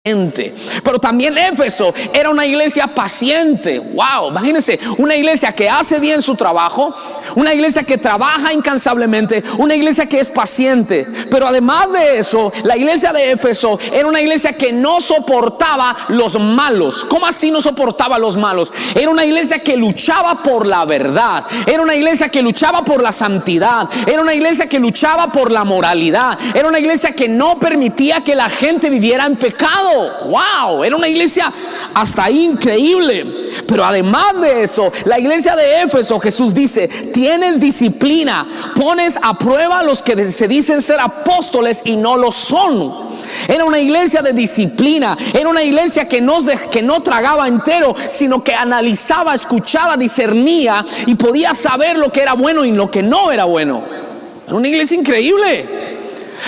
Pero también Éfeso era una iglesia paciente. Wow, imagínense, una iglesia que hace bien su trabajo, una iglesia que trabaja incansablemente, una iglesia que es paciente. Pero además de eso, la iglesia de Éfeso era una iglesia que no soportaba los malos. ¿Cómo así no soportaba los malos? Era una iglesia que luchaba por la verdad, era una iglesia que luchaba por la santidad, era una iglesia que luchaba por la moralidad, era una iglesia que no permitía que la gente viviera en pecado. Wow, era una iglesia hasta ahí increíble. Pero además de eso, la iglesia de Éfeso, Jesús dice, tienes disciplina, pones a prueba a los que se dicen ser apóstoles y no lo son. Era una iglesia de disciplina, era una iglesia que no tragaba entero, sino que analizaba, escuchaba, discernía y podía saber lo que era bueno y lo que no era bueno. Era una iglesia increíble.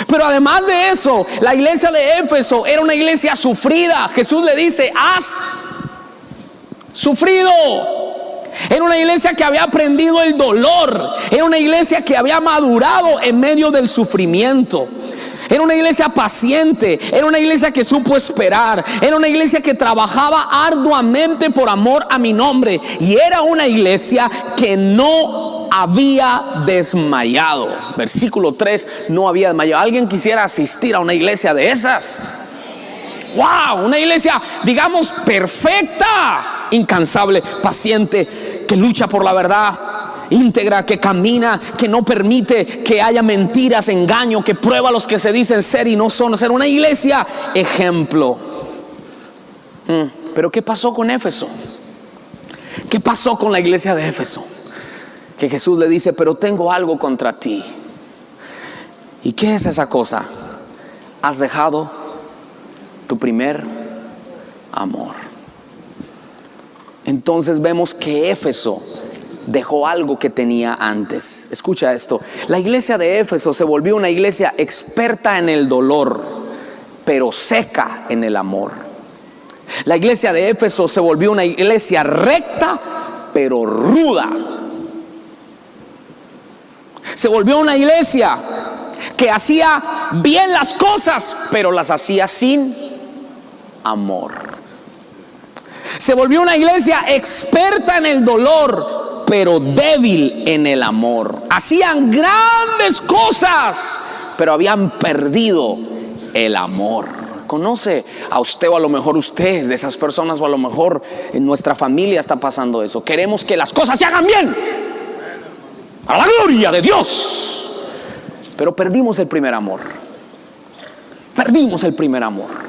Pero además de eso, la iglesia de Éfeso era una iglesia sufrida. Jesús le dice, has sufrido. Era una iglesia que había aprendido el dolor. Era una iglesia que había madurado en medio del sufrimiento. Era una iglesia paciente, era una iglesia que supo esperar, era una iglesia que trabajaba arduamente por amor a mi nombre, y era una iglesia que no había desmayado. Versículo 3, no había desmayado. ¿Alguien quisiera asistir a una iglesia de esas? Wow, una iglesia, digamos, perfecta, incansable, paciente, que lucha por la verdad, íntegra, que camina, que no permite que haya mentiras, engaño, que prueba a los que se dicen ser y no son. Ser una iglesia ejemplo. Pero ¿qué pasó con Éfeso? ¿Qué pasó con la iglesia de Éfeso? Que Jesús le dice, pero tengo algo contra ti. ¿Y qué es esa cosa? Has dejado tu primer amor. Entonces vemos que Éfeso dejó algo que tenía antes. Escucha esto. La iglesia de Éfeso se volvió una iglesia experta en el dolor, pero seca en el amor. La iglesia de Éfeso se volvió una iglesia recta, pero ruda. Se volvió una iglesia que hacía bien las cosas, pero las hacía sin amor. Se volvió una iglesia experta en el dolor, pero débil en el amor. Hacían grandes cosas, pero habían perdido el amor. ¿Conoce a usted, o a lo mejor usted es de esas personas, o a lo mejor en nuestra familia está pasando eso? Queremos que las cosas se hagan bien, a la gloria de Dios, pero perdimos el primer amor. Perdimos el primer amor.